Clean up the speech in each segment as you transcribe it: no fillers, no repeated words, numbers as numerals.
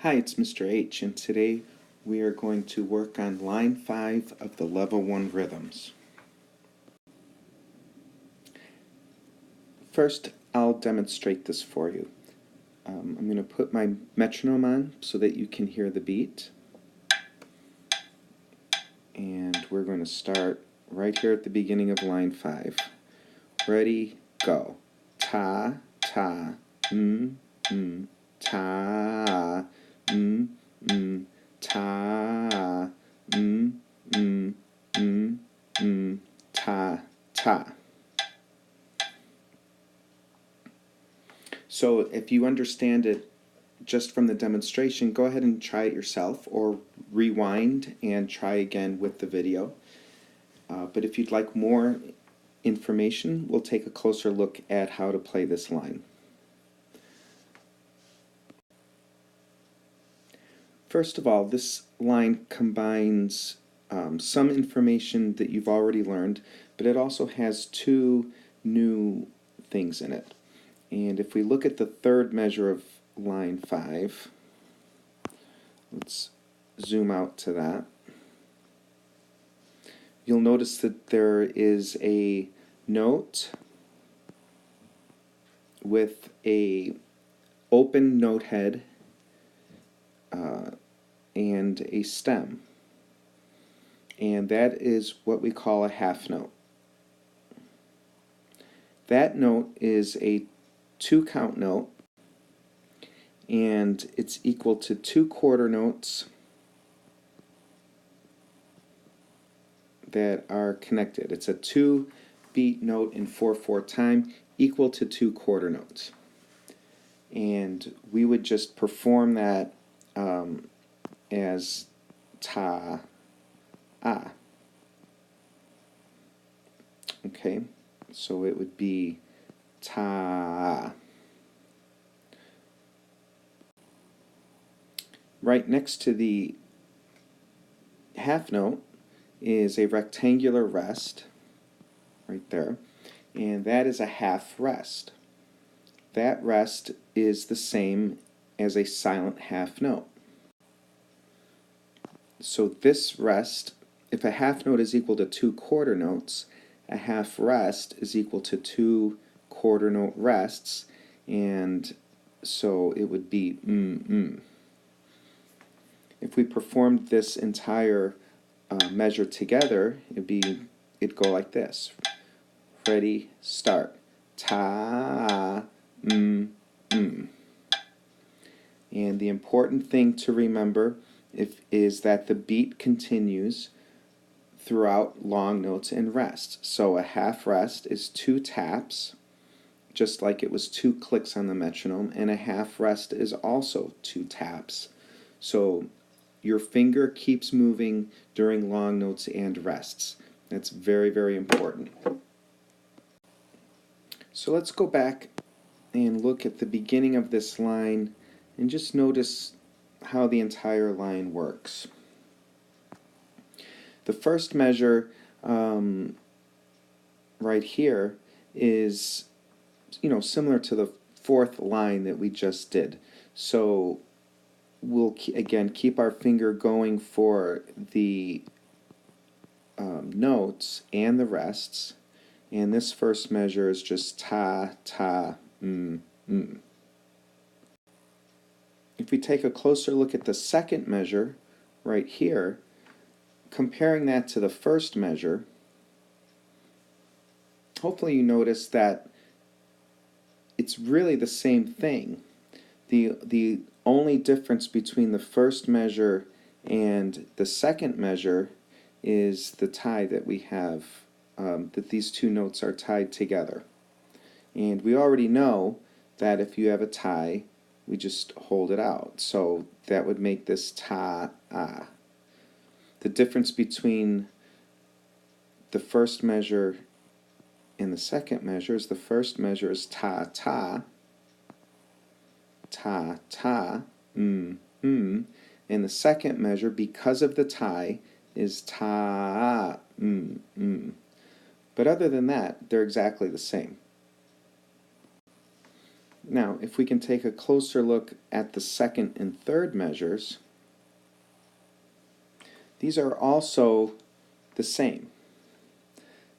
Hi, it's Mr. H, and today we are going to work on line 5 of the level 1 rhythms. First, I'll demonstrate this for you. I'm going to put my metronome on so that you can hear the beat. And we're going to start right here at the beginning of line 5. Ready, go. Ta, ta, ta, ta, ta, ta. So if you understand it just from the demonstration, go ahead and try it yourself or rewind and try again with the video. But if you'd like more information, we'll take a closer look at how to play this line. First of all, this line combines some information that you've already learned, but it also has two new things in it. And if we look at the third measure of line 5, let's zoom out to that. You'll notice that there is a note with a open note head and a stem. And that is what we call a half note. That note is a 2-count note, and it's equal to 2 quarter notes that are connected. It's a 2-beat note in 4/4 time equal to 2 quarter notes. And we would just perform that as ta, ah. Okay, so it would be ta. Right next to the half note is a rectangular rest, right there, and that is a half rest. That rest is the same as a silent half note. So this rest, if a half note is equal to 2 quarter notes, a half rest is equal to 2 quarter note rests, and so it would be If we performed this entire measure together, it'd go like this. Ready, start. Ta, And the important thing to remember is that the beat continues throughout long notes and rests. So a half rest is 2 taps, just like it was 2 clicks on the metronome, and a half rest is also 2 taps. So your finger keeps moving during long notes and rests. That's very, very important. So let's go back and look at the beginning of this line and just notice how the entire line works. The first measure right here is, similar to the 4th line that we just did. So we'll again keep our finger going for the notes and the rests, and this first measure is just ta, ta, If we take a closer look at the second measure right here, comparing that to the first measure, hopefully you notice that it's really the same thing. The only difference between the first measure and the second measure is the tie that we have, that these two notes are tied together. And we already know that if you have a tie, we just hold it out. So that would make this ta, ah. The difference between the first measure and the second measure is the first measure is ta, ta, ta, ta, and the second measure, because of the tie, is ta, But other than that, they're exactly the same. Now, if we can take a closer look at the second and third measures, these are also the same.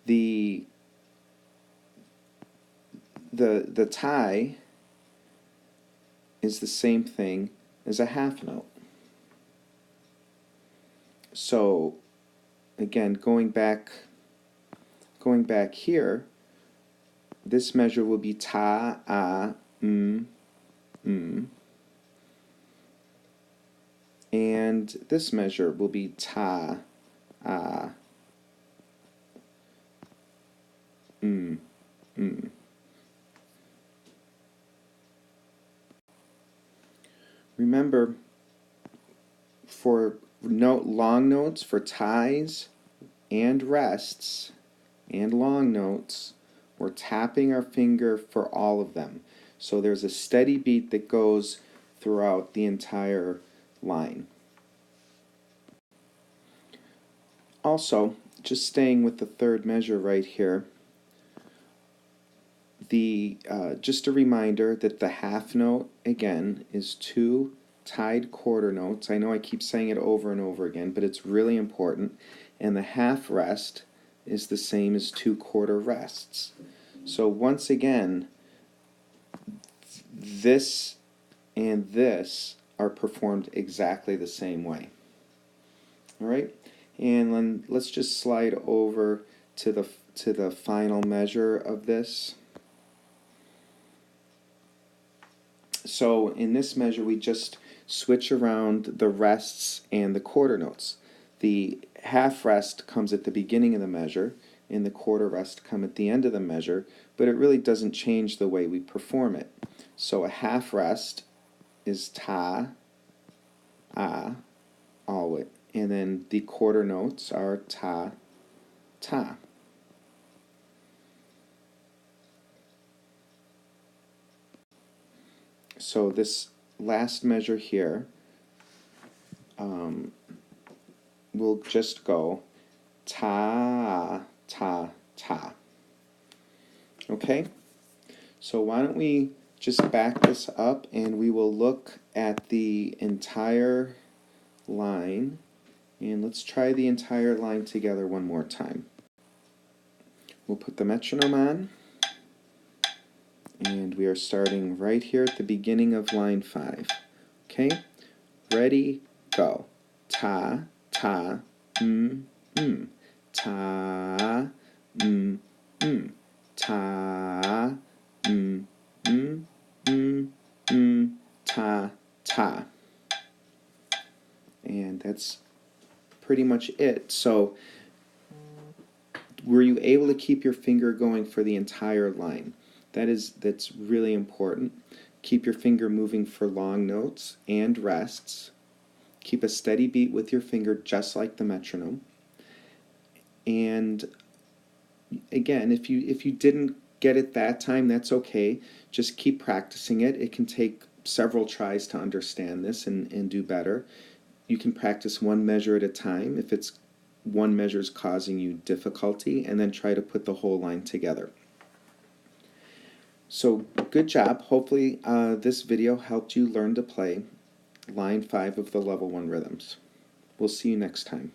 The tie is the same thing as a half note. So again, going back here, this measure will be ta, ah, and this measure will be ta, ah, Remember, for long notes, for ties and rests and long notes, we're tapping our finger for all of them. So there's a steady beat that goes throughout the entire line. Also, just staying with the third measure right here, just a reminder that the half note, again, is 2 tied quarter notes. I know I keep saying it over and over again, but it's really important. And the half rest is the same as 2 quarter rests. So once again, this and this are performed exactly the same way. All right, and then let's just slide over to the final measure of this. So in this measure, we just switch around the rests and the quarter notes. The half rest comes at the beginning of the measure, and the quarter rest come at the end of the measure, but it really doesn't change the way we perform it. So a half rest is ta, ah, always, and then the quarter notes are ta, ta. So this last measure here will just go ta, ta, ta. Okay? So why don't we just back this up and we will look at the entire line, and let's try the entire line together one more time. We'll put the metronome on, and we are starting right here at the beginning of line 5. Okay? Ready, go. Ta, ta, ta, ta, ta, ta. And that's pretty much it. So, were you able to keep your finger going for the entire line? That's really important. Keep your finger moving for long notes and rests. Keep a steady beat with your finger, just like the metronome. And again, if you didn't get it that time, that's okay. Just keep practicing it. It can take several tries to understand this and do better. You can practice one measure at a time if it's one measure is causing you difficulty, and then try to put the whole line together. So good job. Hopefully this video helped you learn to play line 5 of the level 1 rhythms. We'll see you next time.